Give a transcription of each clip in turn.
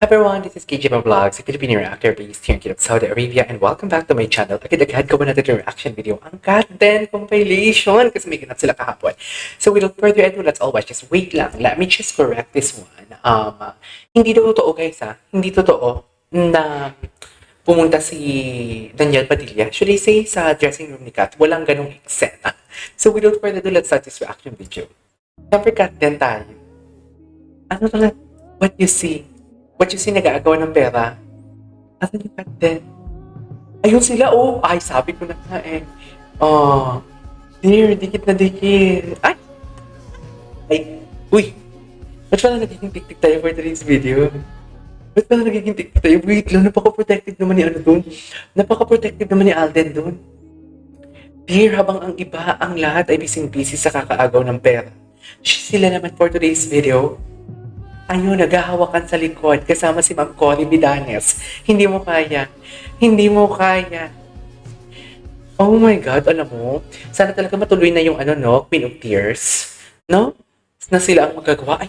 Everyone, this is KJM Vlogs, a Filipino reactor based here in Kingdom of Saudi Arabia, and welcome back to my channel. Agad-agad ko na natin reaction video ang Cat Den compilation kasi may ganap sila kahapon. So without further ado, let's all watch this. Wait lang, let me just correct this one. Hindi daw totoo guys hindi totoo na pumunta si Daniel Padilla. Should I say sa dressing room ni Cat, walang ganong eksena. So without further ado, let's start this reaction video. Siyempre Cat Den tayo. Ano talaga? What you see, nag-aagaw ng pera. Asan yung Cat Den? Ayun sila, oh! Ay, sabi ko na nga eh. Oh, dear, dikit na dikit. Ay! Ay, uy! Ba't pala nagiging tik-tik tayo for today's video? Ba't pala nagiging tik-tik tayo? Wait lang, napaka-protective naman ni ano dun. Napaka-protective naman ni Alden dun. Dear, habang ang iba, ang lahat ay busy-busy sa kakaagaw ng pera. Sila naman for today's video, ayun, naghahawakan sa likod kasama si Ma'am Cory Midanes. Hindi mo kaya. Hindi mo kaya. Oh my God, alam mo, sana talaga matuloy na yung Queen of Tears. No? Na sila ang magagawa. Ay,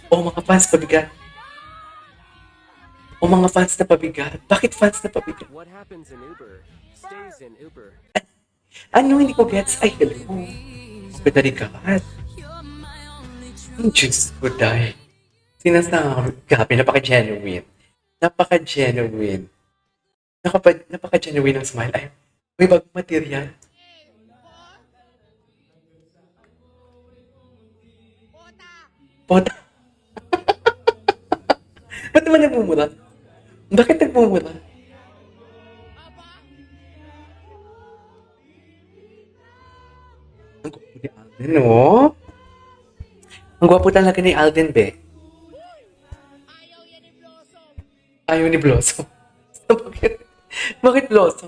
oh mga fans, pabigat. Oh mga fans na pabigat. Bakit fans na pabigat? What happens in Uber stays in Uber. Ano, hindi ko gets. Ay, hello. Pedalikat. Diyos ko, dahil. Sinasabi, grabe, napaka-genuine. Napaka-genuine. Napaka-genuine ng smile. Ay, may bagong material. Pota. Ba't naman nagmumura? Bakit nagmumura? Ang gwapo ni Alden, no? Ang gwapo talaga ni Alden, be. Ayaw ni Blossom. Bakit Blossom?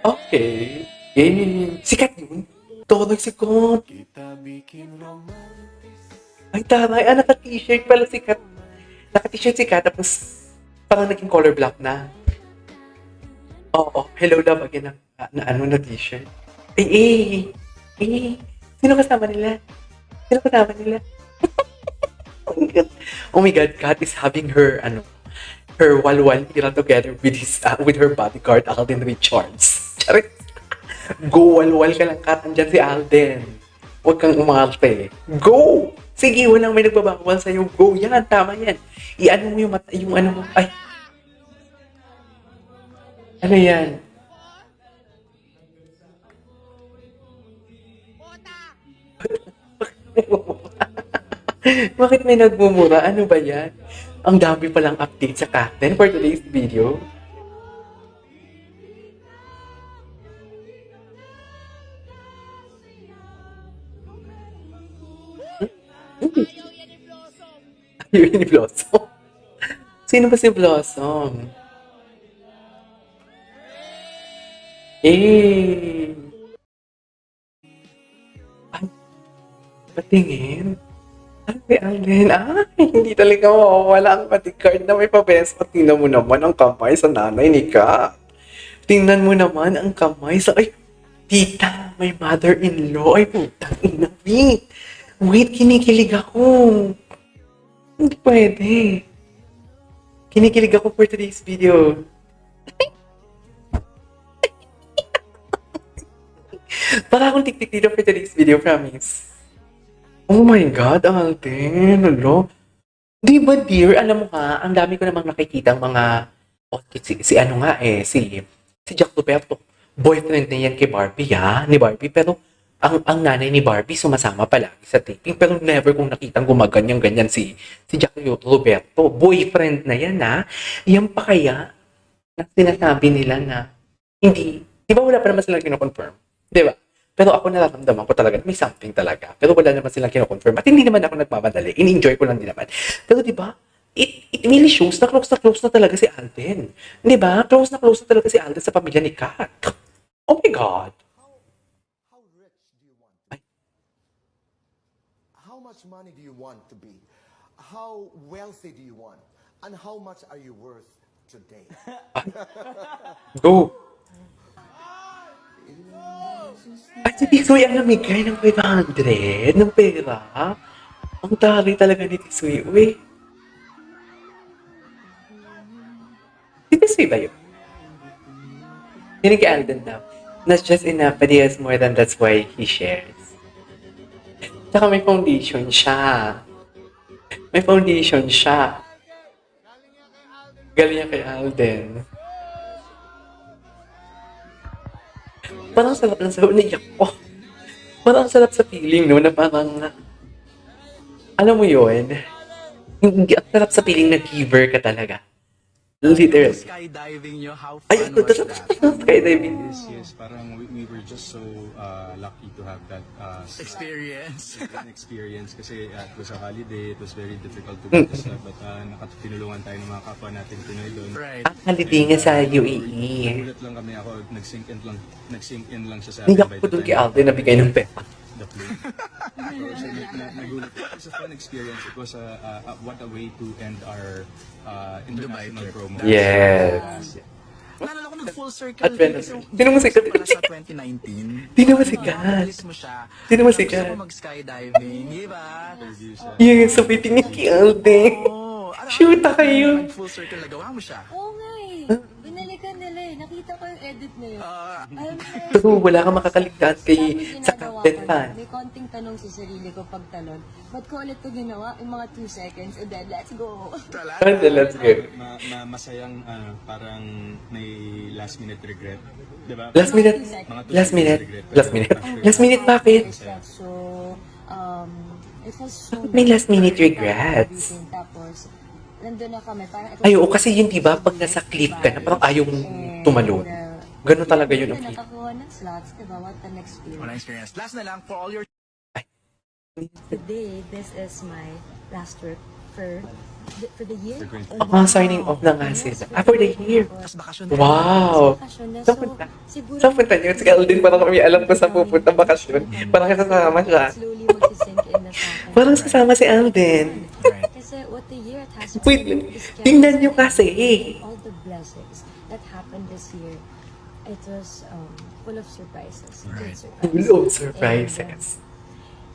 Okay. Sikat yun. Tawag sikat. Ay, taray. Naka-t-shirt pala sikat. Naka-t-shirt sikat, tapos parang naging color black na. Oo. Hello love again na t-shirt. Sino kasama nila? Oh my God, Kat is having her walwal era together with her bodyguard, Alden Richards. Charit. Go, walwal ka lang, Kat. Andyan si Alden. Huwag kang umarte. Go! Sige, walang may nagbabawal sa'yo. Go, yan, tama yan. I-ano mo yung mata, yung ano mo. Ay. Ano yan? Bakit may nagmumura? Ano ba yan? Ang dami palang update sa Cat Den for today's video. Ayaw yan ni Blossom. Sino ba si Blossom? Ay, patingin. Ay, Alden, hindi talaga mawawala ang bodyguard na may pa-best. Tingnan mo naman ang kamay sa nanay ni Kat. Tingnan mo naman ang kamay sa... Ay, tita, may mother-in-law. Ay, putang ina. Wait, kinikilig ako. Hindi pwede. Kinikilig ako for today's video. Para akong tik-tik dito for today's video, promise. Oh my God, Alden, ano? Di ba, dear, alam mo ka, ang dami ko namang nakikita mga, si Jack Luberto, boyfriend na yan kay Barbie, ni Barbie, pero ang nanay ni Barbie sumasama palagi sa taping, pero never kong nakitang gumaganyan-ganyan si Jack Luberto. Boyfriend na yan, Yan pa kaya na sinasabi nila na hindi, di ba wala pa naman silang kinoconfirm? Di ba? Pero ako nararamdaman ko talaga, may something talaga. Pero wala naman silang kino-confirm. At hindi naman ako nagmamadali. In-enjoy ko lang din naman. Pero di ba, it really shows na close na talaga si Alden. Di ba? Close na talaga si Alden sa pamilya ni Kat. Oh my God. How rich do you want to be? How much money do you want to be? How wealthy do you want? And how much are you worth today? Go. At si Tisoy ang namigay ng 500 ng pera. Ang tari talaga ni Tisoy. Uy. Seriously ba yun? Yun kay Alden now. Not just enough, but he has more than that's why he shares. Tsaka may foundation siya. May foundation siya. Galing niya kay Alden. Parang sarap lang sa naiyak ko. Parang sarap sa feeling, no? Na parang, alam mo yun? Ang sarap sa feeling na giver ka talaga. Literal. Skydiving nyo, how Ay, fun was that? skydiving. Yes, parang we were just so lucky to have that Experience. experience kasi it was a holiday, it was very difficult to get us but tinulungan tayo ng mga kapwa natin Pinoy doon. Right. Ang holiday niya sa UAE. Nagulat lang kami ako, nag-sink in lang siya sa Niyak ko doon kay Alden na bigay ng pera. the plane. So, nagulat. It was a fun experience. It was what a way to end our international trip. promo. Yes. Naalala ko nag-full circle. Adrenaline. Kasi Sino mo sikat? pala sa 2019. Di naman sikat. Alis mo siya. Di naman Gusto sikat. ko mag-skydiving. Di ba? Yes, so tingin kay Alden. Oo. Shoot na kayo. Full circle, nagawa mo siya. Oo nga eh. Binalikan nila eh. Nakita ko yung edit na yun. True, wala kang makakaligtaan kay sa Captain Fan. May konting tanong sa sarili ko pag talon. Ba't ko ulit ito ginawa? Yung mga 2 seconds and then let's go. And then, let's go. Masayang parang may last minute regret. Diba? Last minute. Last minute. Last minute. Last minute, bakit? So, it was so May last minute regrets. Tapos, nandun na kami. Parang ito Ay, oo, kasi yun, diba, pag nasa cliff ka na, parang ayaw mong tumalon. Ganun talaga yun ang Hindi cliff. nakakuha ng slots, diba? What an experience. Wala experience. Last na lang for all your Today, this is my last work for the year. Ah, signing off na nga sila. Ah, for the year. tas bakasyon. Wow! Bakasyon na. Saan So, punta? siguro, Saan punta niyo? Si Alden, parang kami alam ko saan pupunta bakasyon. Parang kasama siya. slowly magsisink in na sa akin. Parang kasama si Alden. Right. Kasi what the year it has Wait, been is tingnan niyo kasi. all the blessings that happened this year. It was full of surprises. Right. Good Full of surprises.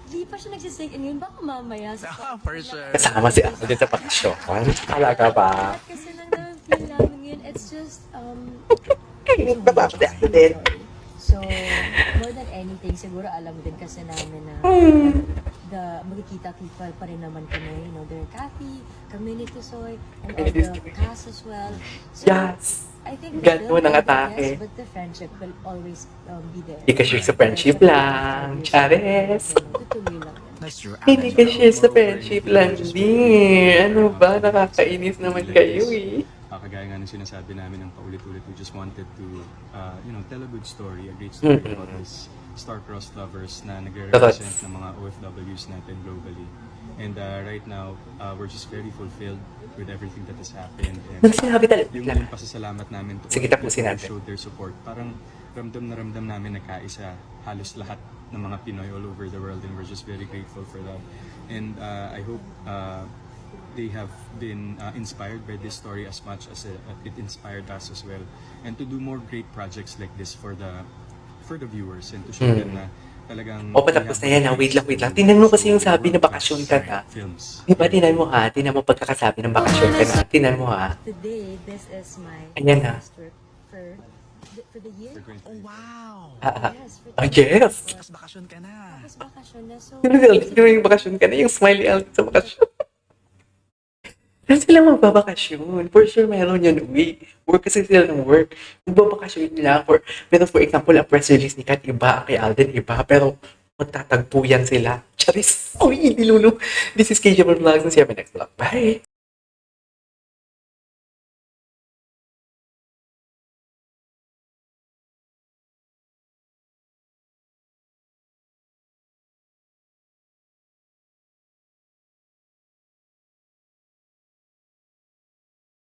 Di pa siya nagsisink in yun. Baka mamaya Ah, for sure. Kasama si Alden sa bakasyon. Talaga ba? Kasi nang feel namin yun, it's just Kasama si Alden. So, more than anything, siguro alam din kasi namin na magkikita-kita pa rin naman kami. You know, there Kathy, Community Soy, and all the cast as well. So, Yes. I think Ganun still, ang yes, atake. but the friendship will always be there. Hindi ka sure sa friendship lang. Chares. Tutuloy lang yun. That's true. Hindi ka sure sa friendship lang din. Ano ba? Nakakainis naman kayo eh. Kagaya nga ng sinasabi namin ng paulit-ulit, we just wanted to, tell a good story, a great story about these star-crossed lovers na nagre-represent ng mga OFWs natin globally. And right now, we're just very fulfilled with everything that has happened. Nung sinabi talaga. Yung pasasalamat namin to Sige, all tapusin people who natin. showed their support. Parang ramdam na ramdam namin na kaisa halos lahat ng mga Pinoy all over the world, and we're just very grateful for that. And I hope they have been inspired by this story as much as it inspired us as well. And to do more great projects like this for the viewers and to show them na talagang O, patapos na yan ha. Wait lang. Tingnan mo kasi yung sabi na bakasyon ka na. films. Di ba, tingnan mo ha? Tingnan mo pagkakasabi ng bakasyon ka na. Tingnan mo ha? Today, this is my Ayan na. last work for the year. Oh, wow. Yes, for Ah, yes! Tas bakasyon ka na. Tapos bakasyon na. So, Sino si Alden? Sino yung bakasyon ka na? Yung smiley Alden sa bakasyon. Saan sila magbabakasyon? For sure, meron yun. Work kasi sila ng work. Magbabakasyon lang. Pero for example, ang press release ni Kat, iba. Kay Alden, iba. Pero magtatagpo yan sila. Charis! Uy, hindi lulu. This is KJ Vlogs. See you next vlog. Bye!